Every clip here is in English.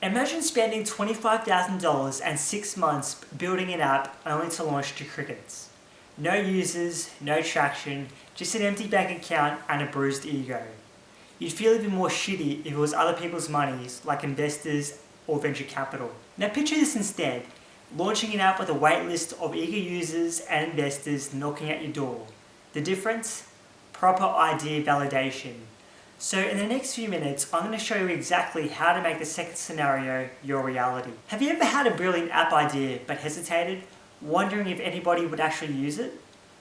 Imagine spending $25,000 and 6 months building an app only to launch to crickets. No users, no traction, just an empty bank account and a bruised ego. You'd feel even more shitty if it was other people's monies, like investors or venture capital. Now picture this instead, launching an app with a wait list of eager users and investors knocking at your door. The difference? Proper idea validation. So in the next few minutes, I'm going to show you exactly how to make the second scenario your reality. Have you ever had a brilliant app idea but hesitated, wondering if anybody would actually use it?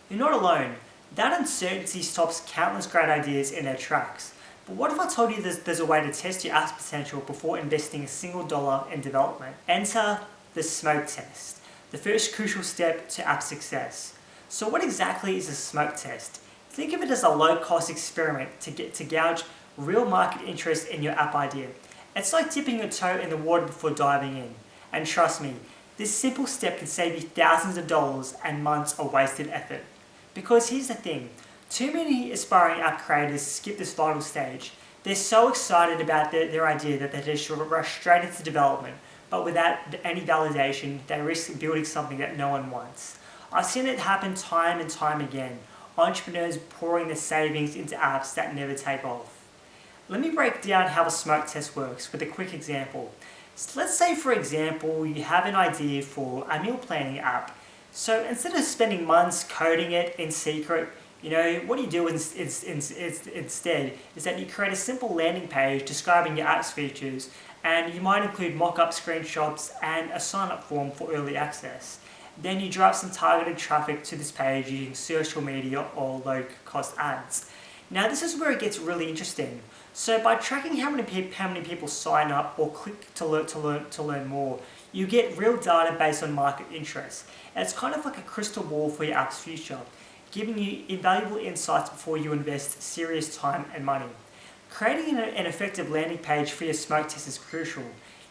You're not alone. That uncertainty stops countless great ideas in their tracks. But what if I told you there's a way to test your app's potential before investing a single dollar in development? Enter the smoke test, the first crucial step to app success. So what exactly is a smoke test? Think of it as a low-cost experiment to gauge real market interest in your app idea. It's like dipping your toe in the water before diving in. And trust me, this simple step can save you thousands of dollars and months of wasted effort. Because here's the thing, too many aspiring app creators skip this vital stage. They're so excited about their idea that they just rush straight into development, but without any validation, they risk building something that no one wants. I've seen it happen time and time again. Entrepreneurs pouring their savings into apps that never take off. Let me break down how a smoke test works with a quick example. So let's say, for example, you have an idea for a meal planning app. So instead of spending months coding it in secret, what you do instead is that you create a simple landing page describing your app's features, and you might include mock-up screenshots and a sign-up form for early access. Then you drive some targeted traffic to this page using social media or low-cost ads. Now this is where it gets really interesting. So by tracking how many people sign up or click to learn more, you get real data based on market interest. And it's kind of like a crystal ball for your app's future, giving you invaluable insights before you invest serious time and money. Creating an effective landing page for your smoke test is crucial.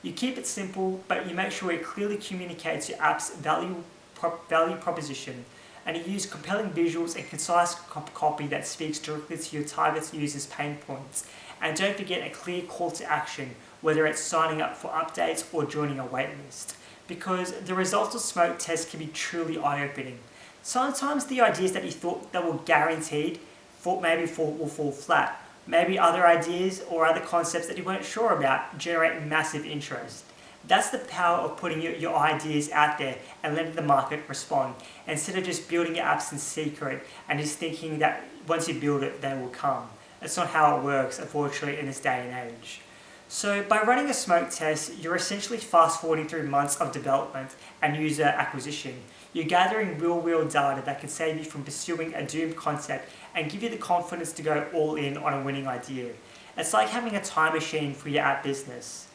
You keep it simple, but you make sure it clearly communicates your app's value proposition, and you use compelling visuals and concise copy that speaks directly to your target users' pain points. And don't forget a clear call to action, whether it's signing up for updates or joining a waitlist, because the results of smoke tests can be truly eye-opening. Sometimes the ideas that you thought that were guaranteed will fall flat. Maybe other ideas or other concepts that you weren't sure about generate massive interest. That's the power of putting your ideas out there and letting the market respond, instead of just building your apps in secret and just thinking that once you build it, they will come. That's not how it works, unfortunately, in this day and age. So by running a smoke test, you're essentially fast-forwarding through months of development and user acquisition. You're gathering real data that can save you from pursuing a doomed concept and give you the confidence to go all in on a winning idea. It's like having a time machine for your app business.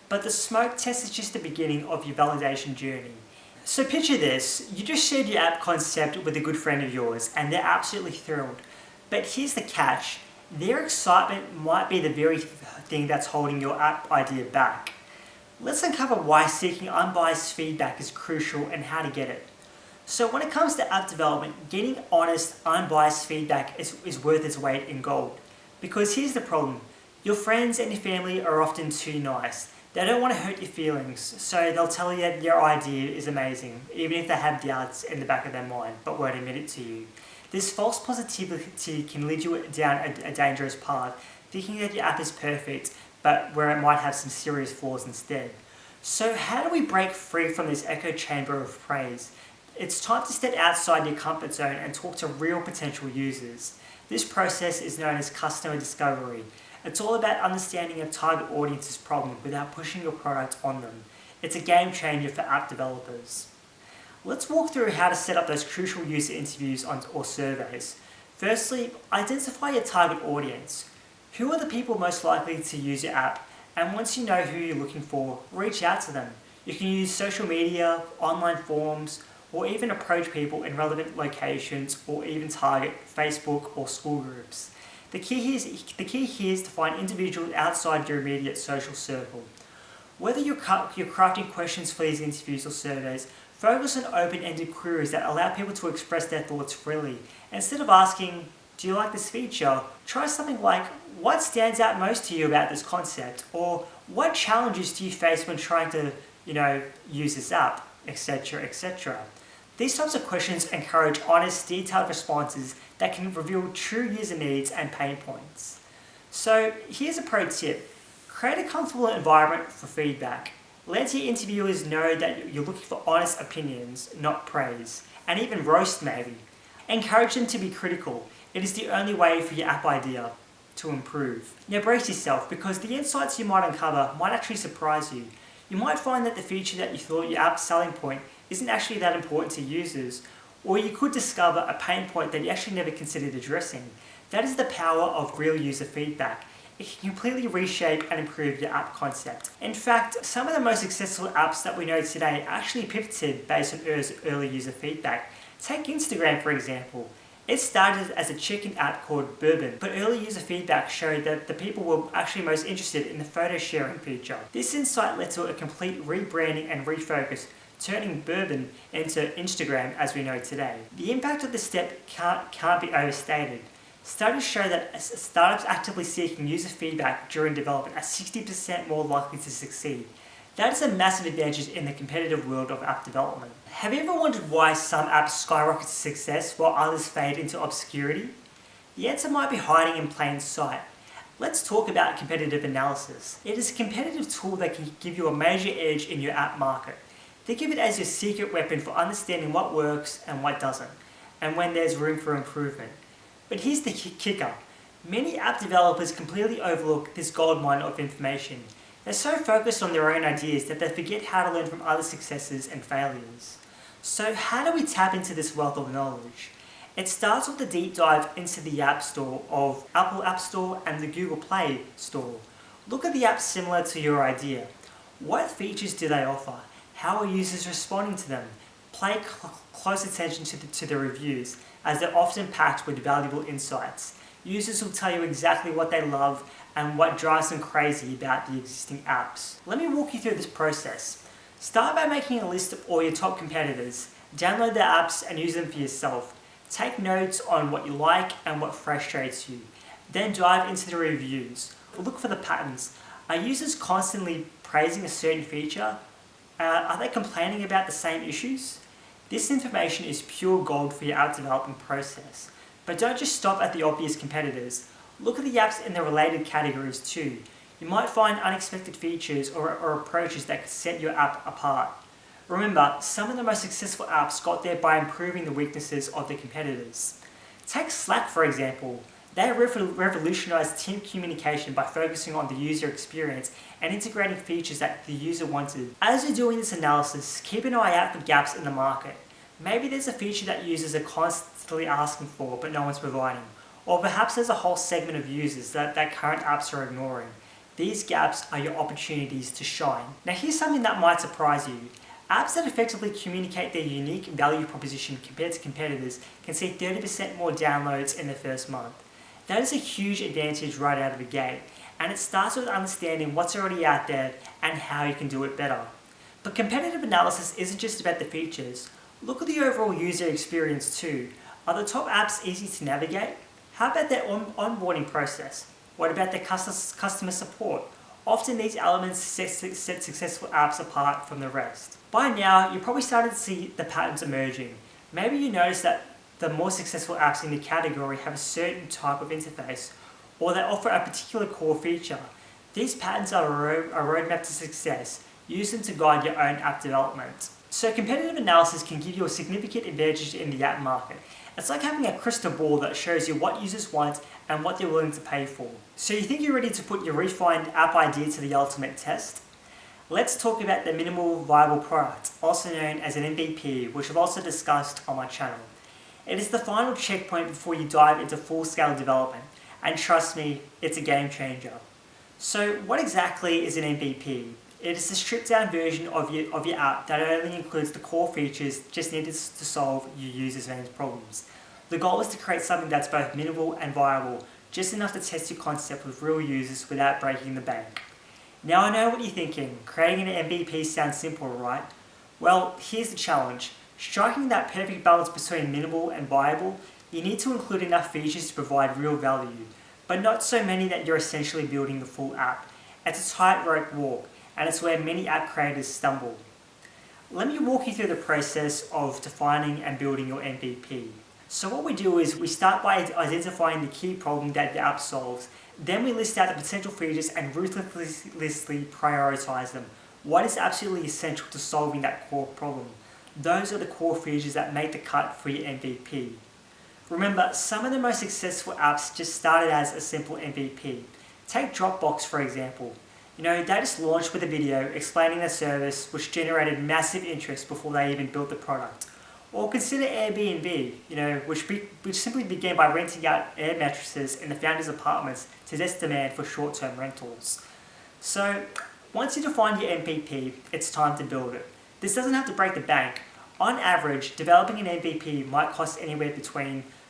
But the smoke test is just the beginning of your validation journey. So picture this, you just shared your app concept with a good friend of yours and they're absolutely thrilled. But here's the catch, their excitement might be the very thing that's holding your app idea back. Let's uncover why seeking unbiased feedback is crucial and how to get it. So when it comes to app development, getting honest, unbiased feedback is worth its weight in gold. Because here's the problem, your friends and your family are often too nice. They don't want to hurt your feelings, so they'll tell you that your idea is amazing, even if they have doubts in the back of their mind, but won't admit it to you. This false positivity can lead you down a dangerous path, thinking that your app is perfect, but where it might have some serious flaws instead. So how do we break free from this echo chamber of praise? It's time to step outside your comfort zone and talk to real potential users. This process is known as customer discovery. It's all about understanding a target audience's problem without pushing your product on them. It's a game changer for app developers. Let's walk through how to set up those crucial user interviews or surveys. Firstly, identify your target audience. Who are the people most likely to use your app? And once you know who you're looking for, reach out to them. You can use social media, online forums, or even approach people in relevant locations, or even target Facebook or school groups. The key here is to find individuals outside your immediate social circle. Whether you're crafting questions for these interviews or surveys, focus on open-ended queries that allow people to express their thoughts freely. Instead of asking, do you like this feature? Try something like, what stands out most to you about this concept? Or What challenges do you face when trying to, use this app, etc., etc.? These types of questions encourage honest, detailed responses that can reveal true user needs and pain points. So here's a pro tip. Create a comfortable environment for feedback. Let your interviewers know that you're looking for honest opinions, not praise, and even roast maybe. Encourage them to be critical. It is the only way for your app idea to improve. Now brace yourself, because the insights you might uncover might actually surprise you. You might find that the feature that you thought your app's selling point isn't actually that important to users, or you could discover a pain point that you actually never considered addressing. That is the power of real user feedback. It can completely reshape and improve your app concept. In fact, some of the most successful apps that we know today actually pivoted based on early user feedback. Take Instagram for example. It started as a chicken app called Bourbon, but early user feedback showed that the people were actually most interested in the photo sharing feature. This insight led to a complete rebranding and refocus, turning Bourbon into Instagram as we know today. The impact of this step can't be overstated. Studies show that startups actively seeking user feedback during development are 60% more likely to succeed. That is a massive advantage in the competitive world of app development. Have you ever wondered why some apps skyrocket to success while others fade into obscurity? The answer might be hiding in plain sight. Let's talk about competitive analysis. It is a competitive tool that can give you a major edge in your app market. Think of it as your secret weapon for understanding what works and what doesn't, and when there's room for improvement. But here's the kicker. Many app developers completely overlook this goldmine of information. They're so focused on their own ideas that they forget how to learn from other successes and failures. So how do we tap into this wealth of knowledge? It starts with a deep dive into the App Store of Apple App Store and the Google Play Store. Look at the apps similar to your idea. What features do they offer? How are users responding to them? Pay close attention to the reviews, as they're often packed with valuable insights. Users will tell you exactly what they love and what drives them crazy about the existing apps. Let me walk you through this process. Start by making a list of all your top competitors. Download their apps and use them for yourself. Take notes on what you like and what frustrates you. Then dive into the reviews. Look for the patterns. Are users constantly praising a certain feature? Are they complaining about the same issues? This information is pure gold for your app development process. But don't just stop at the obvious competitors. Look at the apps in the related categories too. You might find unexpected features or approaches that could set your app apart. Remember, some of the most successful apps got there by improving the weaknesses of their competitors. Take Slack for example. They revolutionized team communication by focusing on the user experience and integrating features that the user wanted. As you're doing this analysis, keep an eye out for gaps in the market. Maybe there's a feature that users are constantly asking for but no one's providing. Or perhaps there's a whole segment of users that current apps are ignoring. These gaps are your opportunities to shine. Now here's something that might surprise you. Apps that effectively communicate their unique value proposition compared to competitors can see 30% more downloads in their first month. That is a huge advantage right out of the gate, and it starts with understanding what's already out there and how you can do it better. But competitive analysis isn't just about the features. Look at the overall user experience too. Are the top apps easy to navigate? How about their onboarding process? What about their customer support? Often these elements set successful apps apart from the rest. By now, you're probably starting to see the patterns emerging. Maybe you notice that the more successful apps in the category have a certain type of interface, or they offer a particular core feature. These patterns are a roadmap to success. Use them to guide your own app development. So competitive analysis can give you a significant advantage in the app market. It's like having a crystal ball that shows you what users want and what they're willing to pay for. So you think you're ready to put your refined app idea to the ultimate test? Let's talk about the minimal viable product, also known as an MVP, which I've also discussed on my channel. It is the final checkpoint before you dive into full-scale development, and trust me, it's a game changer. So what exactly is an MVP? It is a stripped-down version of your app that only includes the core features just needed to solve your users' main problems. The goal is to create something that's both minimal and viable, just enough to test your concept with real users without breaking the bank. Now I know what you're thinking, creating an MVP sounds simple, right? Well, here's the challenge. Striking that perfect balance between minimal and viable, you need to include enough features to provide real value, but not so many that you're essentially building the full app. It's a tightrope walk, and it's where many app creators stumble. Let me walk you through the process of defining and building your MVP. So what we do is we start by identifying the key problem that the app solves. Then we list out the potential features and ruthlessly prioritize them. What is absolutely essential to solving that core problem? Those are the core features that make the cut for your MVP. Remember, some of the most successful apps just started as a simple MVP. Take Dropbox for example. They just launched with a video explaining their service, which generated massive interest before they even built the product. Or consider Airbnb, which simply began by renting out air mattresses in the founders' apartments to test demand for short-term rentals. So, once you define your MVP, it's time to build it. This doesn't have to break the bank. On average, developing an MVP might cost anywhere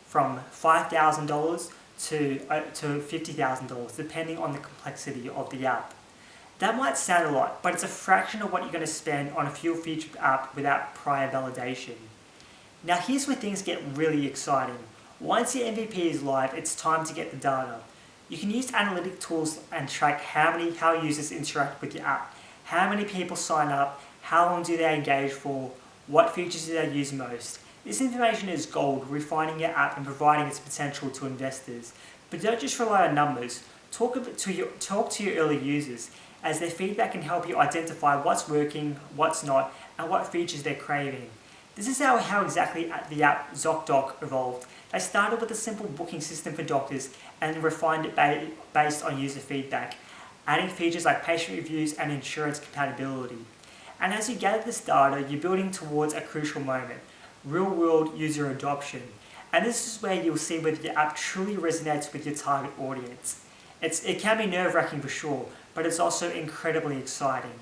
from $5,000 to $50,000, depending on the complexity of the app. That might sound a lot, but it's a fraction of what you're going to spend on a full-featured app without prior validation. Now here's where things get really exciting. Once your MVP is live, it's time to get the data. You can use analytic tools and track how users interact with your app, how many people sign up, how long do they engage for, what features do they use most. This information is gold, refining your app and providing its potential to investors. But don't just rely on numbers. Talk to your early users, as their feedback can help you identify what's working, what's not, and what features they're craving. This is how exactly the app ZocDoc evolved. They started with a simple booking system for doctors and refined it based on user feedback, adding features like patient reviews and insurance compatibility. And as you gather this data, you're building towards a crucial moment, real-world user adoption. And this is where you'll see whether your app truly resonates with your target audience. It can be nerve-wracking for sure, but it's also incredibly exciting.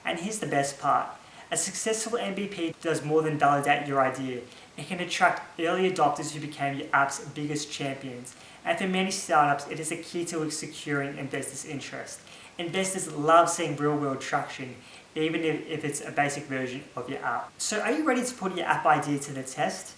And here's the best part. A successful MVP does more than validate your idea. It can attract early adopters who became your app's biggest champions. And for many startups, it is a key to securing investors' interest. Investors love seeing real-world traction, even if it's a basic version of your app. So are you ready to put your app idea to the test?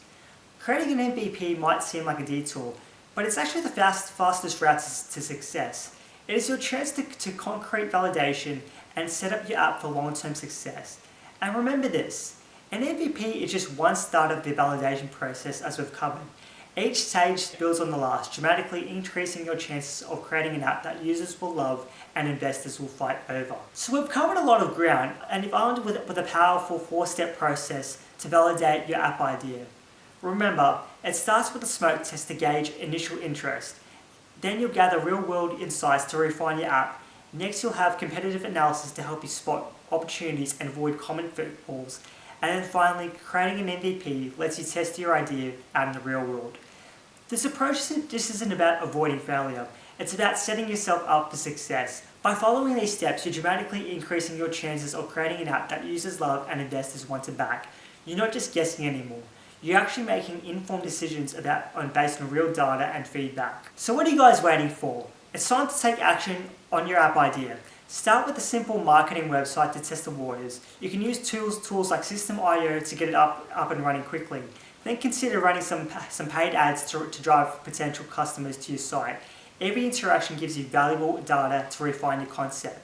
Creating an MVP might seem like a detour, but it's actually the fastest route to success. It is your chance to concrete validation and set up your app for long-term success. And remember this, an MVP is just one start of the validation process, as we've covered. Each stage builds on the last, dramatically increasing your chances of creating an app that users will love and investors will fight over. So we've covered a lot of ground, and you've armed with a powerful 4-step process to validate your app idea. Remember, it starts with a smoke test to gauge initial interest. Then you'll gather real-world insights to refine your app. Next, you'll have competitive analysis to help you spot opportunities and avoid common pitfalls. And then finally, creating an MVP lets you test your idea out in the real world. This approach just isn't about avoiding failure. It's about setting yourself up for success. By following these steps, you're dramatically increasing your chances of creating an app that users love and investors want to back. You're not just guessing anymore. You're actually making informed decisions based on real data and feedback. So what are you guys waiting for? It's time to take action on your app idea. Start with a simple marketing website to test the waters. You can use tools like System.io to get it up and running quickly. Then consider running some paid ads to drive potential customers to your site. Every interaction gives you valuable data to refine your concept.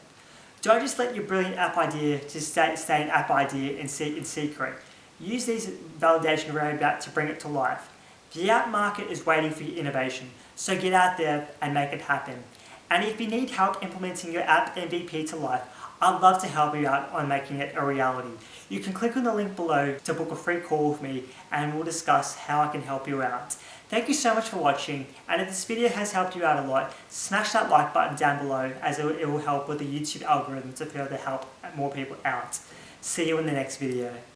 Don't just let your brilliant app idea just stay an app idea in secret. Use these validation roadmap to bring it to life. The app market is waiting for your innovation, so get out there and make it happen. And if you need help implementing your app MVP to life, I'd love to help you out on making it a reality. You can click on the link below to book a free call with me and we'll discuss how I can help you out. Thank you so much for watching, and if this video has helped you out a lot, smash that like button down below, as it will help with the YouTube algorithm to further help more people out. See you in the next video.